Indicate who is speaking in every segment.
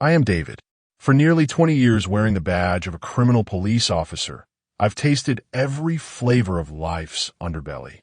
Speaker 1: I am David. For nearly 20 years wearing the badge of a criminal police officer, I've tasted every flavor of life's underbelly.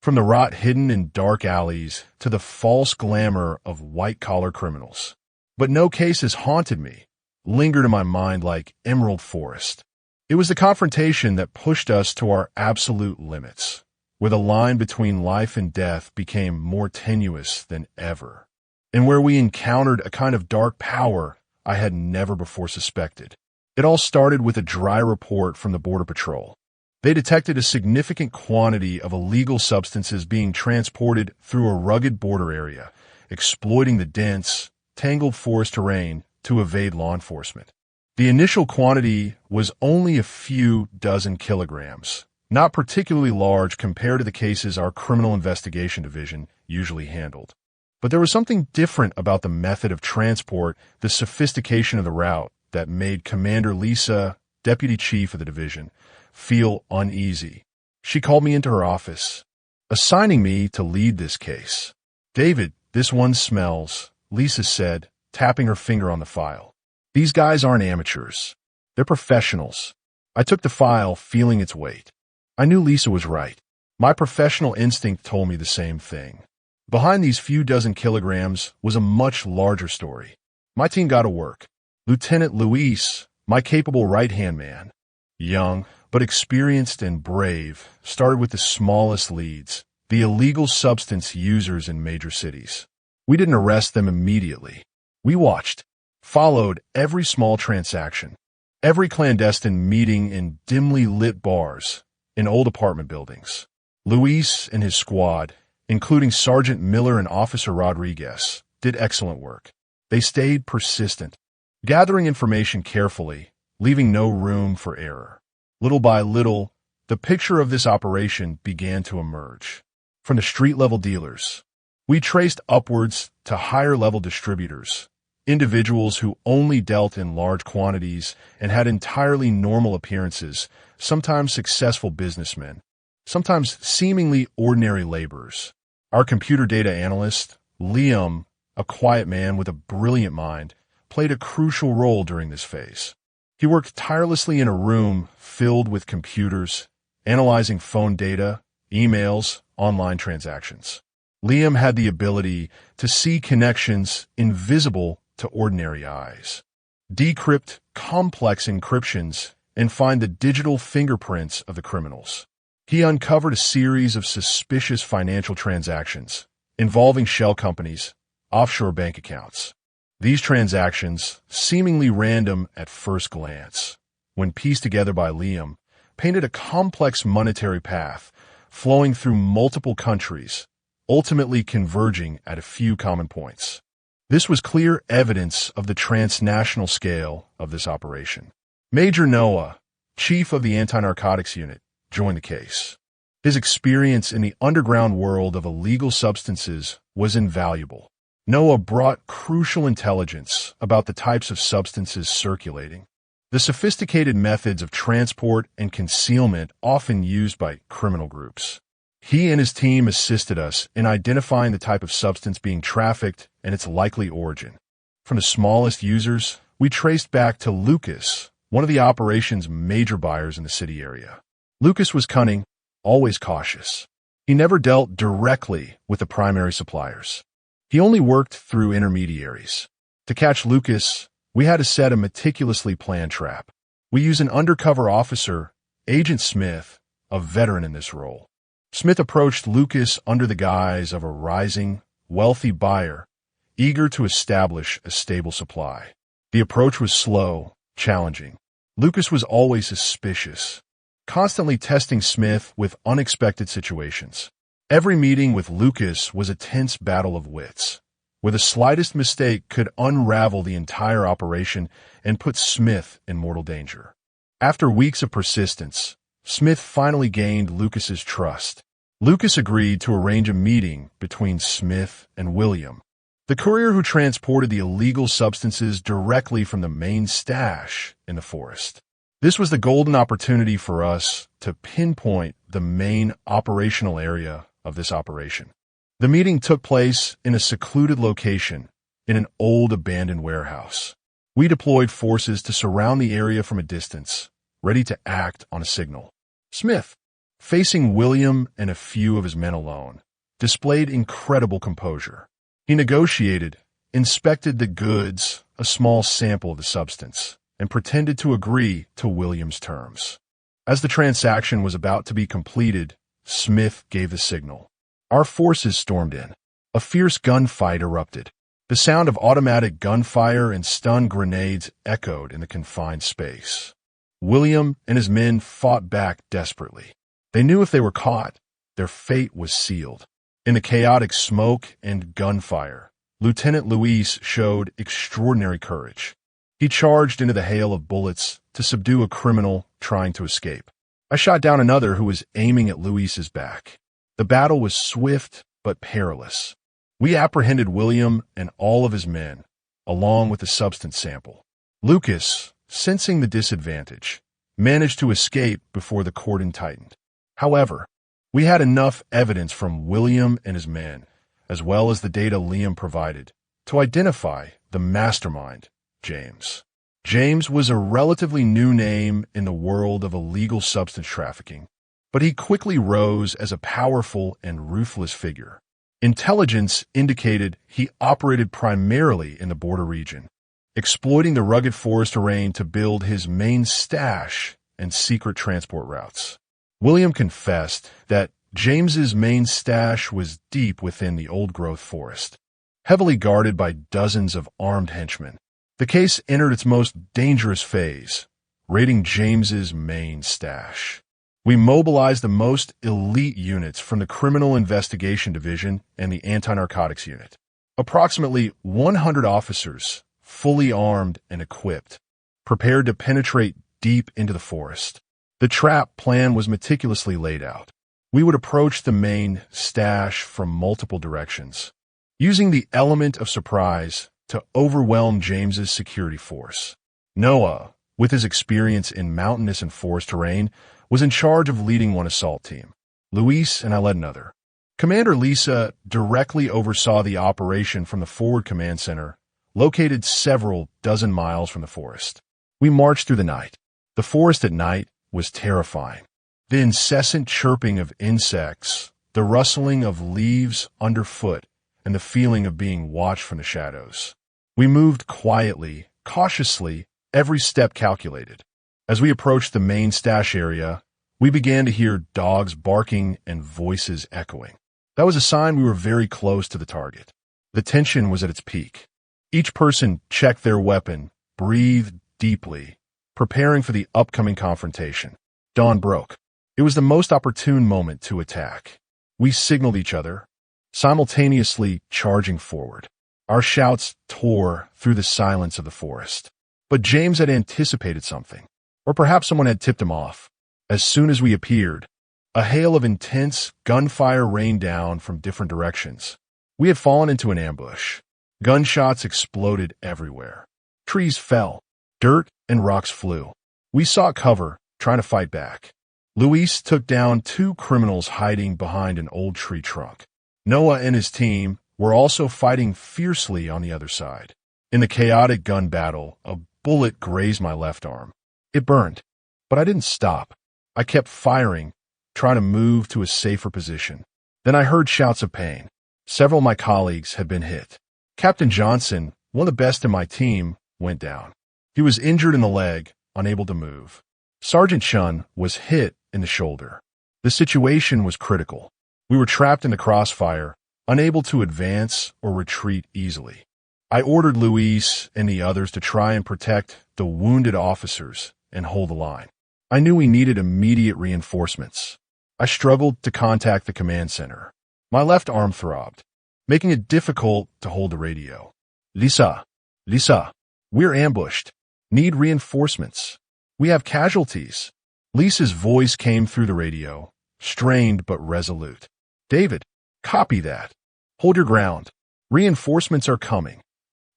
Speaker 1: From the rot hidden in dark alleys to the false glamour of white-collar criminals. But no case has haunted me, lingered in my mind like emerald forest. It was the confrontation that pushed us to our absolute limits, where the line between life and death became more tenuous than ever, and where we encountered a kind of dark power I had never before suspected. It all started with a dry report from the Border Patrol. They detected a significant quantity of illegal substances being transported through a rugged border area, exploiting the dense, tangled forest terrain to evade law enforcement. The initial quantity was only a few dozen kilograms, not particularly large compared to the cases our Criminal Investigation Division usually handled. But there was something different about the method of transport, the sophistication of the route, that made Commander Lisa, Deputy Chief of the division, feel uneasy. She called me into her office, assigning me to lead this case. "David, this one smells," Lisa said, tapping her finger on the file. "These guys aren't amateurs. They're professionals." I took the file, feeling its weight. I knew Lisa was right. My professional instinct told me the same thing. Behind these few dozen kilograms was a much larger story. My team got to work. Lieutenant Luis, my capable right-hand man, young but experienced and brave, started with the smallest leads, the illegal substance users in major cities. We didn't arrest them immediately. We watched, followed every small transaction, every clandestine meeting in dimly lit bars, in old apartment buildings. Luis and his squad, including Sergeant Miller and Officer Rodriguez, did excellent work. They stayed persistent, gathering information carefully, leaving no room for error. Little by little, the picture of this operation began to emerge. From the street-level dealers, we traced upwards to higher-level distributors, individuals who only dealt in large quantities and had entirely normal appearances, sometimes successful businessmen, sometimes seemingly ordinary laborers. Our computer data analyst, Liam, a quiet man with a brilliant mind, played a crucial role during this phase. He worked tirelessly in a room filled with computers, analyzing phone data, emails, online transactions. Liam had the ability to see connections invisible to ordinary eyes, decrypt complex encryptions, and find the digital fingerprints of the criminals. He uncovered a series of suspicious financial transactions involving shell companies, offshore bank accounts. These transactions, seemingly random at first glance, when pieced together by Liam, painted a complex monetary path flowing through multiple countries, ultimately converging at a few common points. This was clear evidence of the transnational scale of this operation. Major Noah, chief of the anti-narcotics unit, joined the case. His experience in the underground world of illegal substances was invaluable. Noah brought crucial intelligence about the types of substances circulating, the sophisticated methods of transport and concealment often used by criminal groups. He and his team assisted us in identifying the type of substance being trafficked and its likely origin. From the smallest users, we traced back to Lucas, one of the operation's major buyers in the city area. Lucas was cunning, always cautious. He never dealt directly with the primary suppliers. He only worked through intermediaries. To catch Lucas, we had to set a meticulously planned trap. We used an undercover officer, Agent Smith, a veteran in this role. Smith approached Lucas under the guise of a rising, wealthy buyer, eager to establish a stable supply. The approach was slow, challenging. Lucas was always suspicious, constantly testing Smith with unexpected situations. Every meeting with Lucas was a tense battle of wits, where the slightest mistake could unravel the entire operation and put Smith in mortal danger. After weeks of persistence, Smith finally gained Lucas's trust. Lucas agreed to arrange a meeting between Smith and William, the courier who transported the illegal substances directly from the main stash in the forest. This was the golden opportunity for us to pinpoint the main operational area of this operation. The meeting took place in a secluded location in an old abandoned warehouse. We deployed forces to surround the area from a distance, ready to act on a signal. Smith, facing William and a few of his men alone, displayed incredible composure. He negotiated, inspected the goods, a small sample of the substance, and pretended to agree to William's terms. As the transaction was about to be completed, Smith gave the signal. Our forces stormed in. A fierce gunfight erupted. The sound of automatic gunfire and stun grenades echoed in the confined space. William and his men fought back desperately. They knew if they were caught, their fate was sealed. In the chaotic smoke and gunfire, Lieutenant Luis showed extraordinary courage. He charged into the hail of bullets to subdue a criminal trying to escape. I shot down another who was aiming at Luis's back. The battle was swift but perilous. We apprehended William and all of his men, along with the substance sample. Lucas, sensing the disadvantage, managed to escape before the cordon tightened. However, we had enough evidence from William and his men, as well as the data Liam provided, to identify the mastermind, James. James was a relatively new name in the world of illegal substance trafficking, but he quickly rose as a powerful and ruthless figure. Intelligence indicated he operated primarily in the border region, exploiting the rugged forest terrain to build his main stash and secret transport routes. William confessed that James's main stash was deep within the old-growth forest, heavily guarded by dozens of armed henchmen. The case entered its most dangerous phase, raiding James's main stash. We mobilized the most elite units from the Criminal Investigation Division and the Anti-Narcotics Unit. Approximately 100 officers, fully armed and equipped, prepared to penetrate deep into the forest. The trap plan was meticulously laid out. We would approach the main stash from multiple directions, using the element of surprise to overwhelm James's security force. Noah, with his experience in mountainous and forest terrain, was in charge of leading one assault team. Luis and I led another. Commander Lisa directly oversaw the operation from the forward command center, located several dozen miles from the forest. We marched through the night. The forest at night was terrifying. The incessant chirping of insects, the rustling of leaves underfoot, and the feeling of being watched from the shadows. We moved quietly, cautiously, every step calculated. As we approached the main stash area, we began to hear dogs barking and voices echoing. That was a sign we were very close to the target. The tension was at its peak. Each person checked their weapon, breathed deeply, preparing for the upcoming confrontation. Dawn broke. It was the most opportune moment to attack. We signaled each other, simultaneously charging forward. Our shouts tore through the silence of the forest. But James had anticipated something. Or perhaps someone had tipped him off. As soon as we appeared, a hail of intense gunfire rained down from different directions. We had fallen into an ambush. Gunshots exploded everywhere. Trees fell. Dirt and rocks flew. We sought cover, trying to fight back. Luis took down 2 criminals hiding behind an old tree trunk. Noah and his team were also fighting fiercely on the other side. In the chaotic gun battle, a bullet grazed my left arm. It burned, but I didn't stop. I kept firing, trying to move to a safer position. Then I heard shouts of pain. Several of my colleagues had been hit. Captain Johnson, one of the best in my team, went down. He was injured in the leg, unable to move. Sergeant Chun was hit in the shoulder. The situation was critical. We were trapped in the crossfire, unable to advance or retreat easily. I ordered Luis and the others to try and protect the wounded officers and hold the line. I knew we needed immediate reinforcements. I struggled to contact the command center. My left arm throbbed, making it difficult to hold the radio. Lisa, we're ambushed. Need reinforcements. We have casualties. Lisa's voice came through the radio, strained but resolute. David, copy that. Hold your ground. Reinforcements are coming.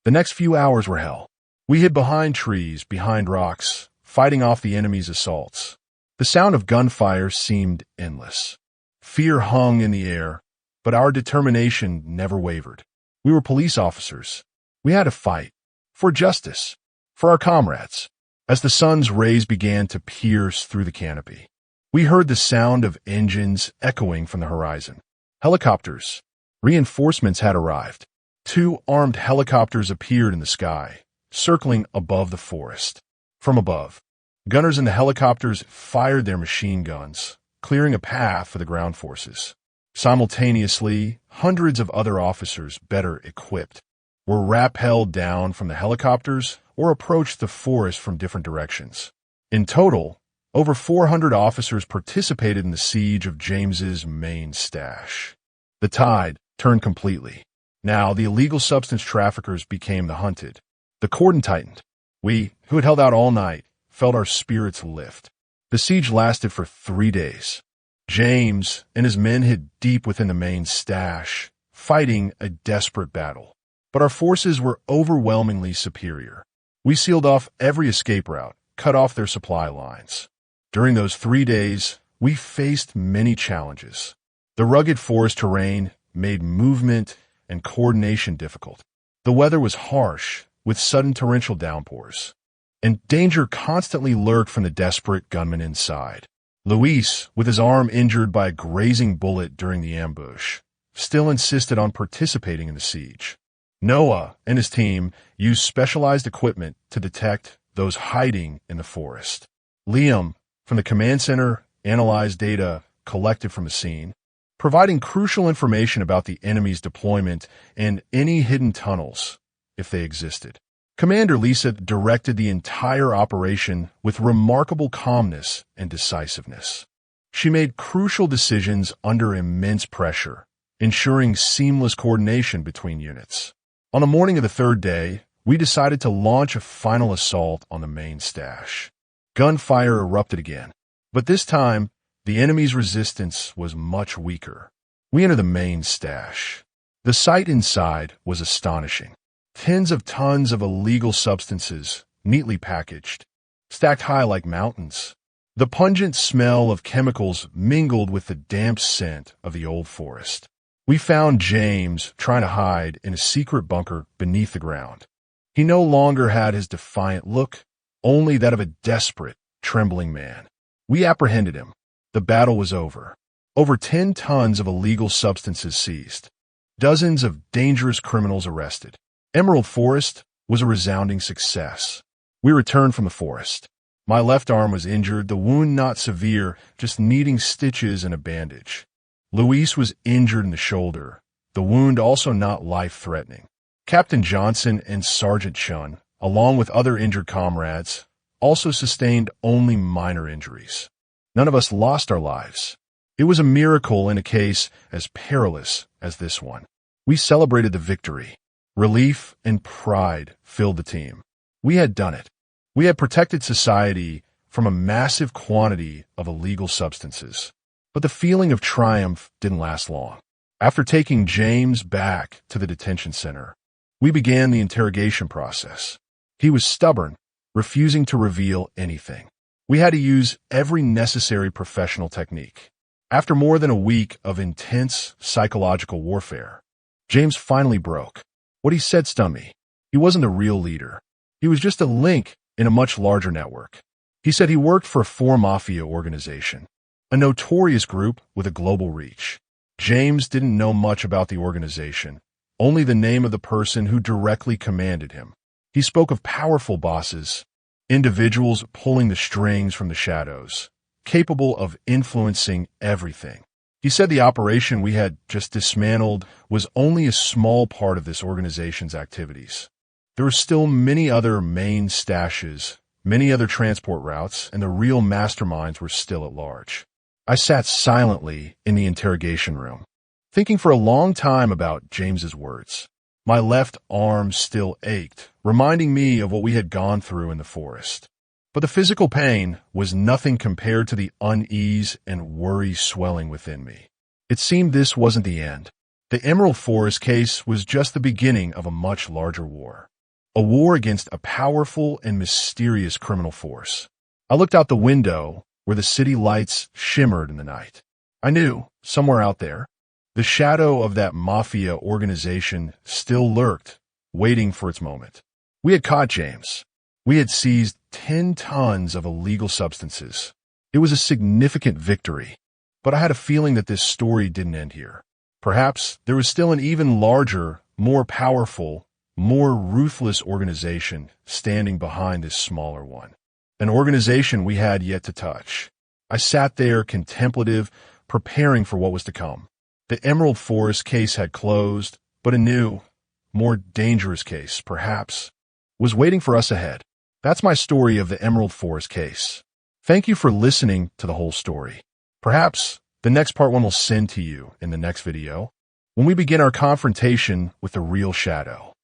Speaker 1: The next few hours were hell. We hid behind trees, behind rocks, fighting off the enemy's assaults. The sound of gunfire seemed endless. Fear hung in the air, but our determination never wavered. We were police officers. We had to fight. For justice. for our comrades. As the sun's rays began to pierce through the canopy, we heard the sound of engines echoing from the horizon. Helicopters. Reinforcements had arrived. 2 armed helicopters appeared in the sky, circling above the forest. From above, gunners in the helicopters fired their machine guns, clearing a path for the ground forces. Simultaneously, hundreds of other officers, better equipped, were rappelled down from the helicopters or approached the forest from different directions. In total, over 400 officers participated in the siege of James's main stash. The tide turned completely. Now, the illegal substance traffickers became the hunted. The cordon tightened. We, who had held out all night, felt our spirits lift. The siege lasted for 3 days. James and his men hid deep within the main stash, fighting a desperate battle. But our forces were overwhelmingly superior. We sealed off every escape route, cut off their supply lines. During those 3 days, we faced many challenges. The rugged forest terrain made movement and coordination difficult. The weather was harsh, with sudden torrential downpours, and danger constantly lurked from the desperate gunmen inside. Luis, with his arm injured by a grazing bullet during the ambush, still insisted on participating in the siege. Noah and his team used specialized equipment to detect those hiding in the forest. Liam, from the command center, analyzed data collected from the scene, providing crucial information about the enemy's deployment and any hidden tunnels, if they existed. Commander Lisa directed the entire operation with remarkable calmness and decisiveness. She made crucial decisions under immense pressure, ensuring seamless coordination between units. On the morning of the 3rd day, we decided to launch a final assault on the main stash. Gunfire erupted again, but this time, the enemy's resistance was much weaker. We entered the main stash. The sight inside was astonishing. Tens of tons of illegal substances, neatly packaged, stacked high like mountains. The pungent smell of chemicals mingled with the damp scent of the old forest. We found James trying to hide in a secret bunker beneath the ground. He no longer had his defiant look, only that of a desperate, trembling man. We apprehended him. The battle was over. Over 10 tons of illegal substances seized. Dozens of dangerous criminals arrested. Emerald Forest was a resounding success. We returned from the forest. My left arm was injured, the wound not severe, just needing stitches and a bandage. Luis was injured in the shoulder, the wound also not life-threatening. Captain Johnson and Sergeant Chun, along with other injured comrades, also sustained only minor injuries. None of us lost our lives. It was a miracle in a case as perilous as this one. We celebrated the victory. Relief and pride filled the team. We had done it. We had protected society from a massive quantity of illegal substances. But the feeling of triumph didn't last long. After taking James back to the detention center, we began the interrogation process. He was stubborn, refusing to reveal anything. We had to use every necessary professional technique. After more than a week of intense psychological warfare, James finally broke. What he said stunned me. He wasn't the real leader. He was just a link in a much larger network. He said he worked for a 4 mafia organization, a notorious group with a global reach. James didn't know much about the organization, only the name of the person who directly commanded him. He spoke of powerful bosses, individuals pulling the strings from the shadows, capable of influencing everything. He said the operation we had just dismantled was only a small part of this organization's activities. There were still many other main stashes, many other transport routes, and the real masterminds were still at large. I sat silently in the interrogation room, thinking for a long time about James's words. My left arm still ached, reminding me of what we had gone through in the forest. But the physical pain was nothing compared to the unease and worry swelling within me. It seemed this wasn't the end. The Emerald Forest case was just the beginning of a much larger war. A war against a powerful and mysterious criminal force. I looked out the window where the city lights shimmered in the night. I knew, somewhere out there, the shadow of that mafia organization still lurked, waiting for its moment. We had caught James. We had seized 10 tons of illegal substances. It was a significant victory, but I had a feeling that this story didn't end here. Perhaps there was still an even larger, more powerful, more ruthless organization standing behind this smaller one. An organization we had yet to touch. I sat there contemplative, preparing for what was to come. The Emerald Forest case had closed, but a new, more dangerous case, perhaps, was waiting for us ahead. That's my story of the Emerald Forest case. Thank you for listening to the whole story. Perhaps the next part one will send to you in the next video, when we begin our confrontation with the real shadow.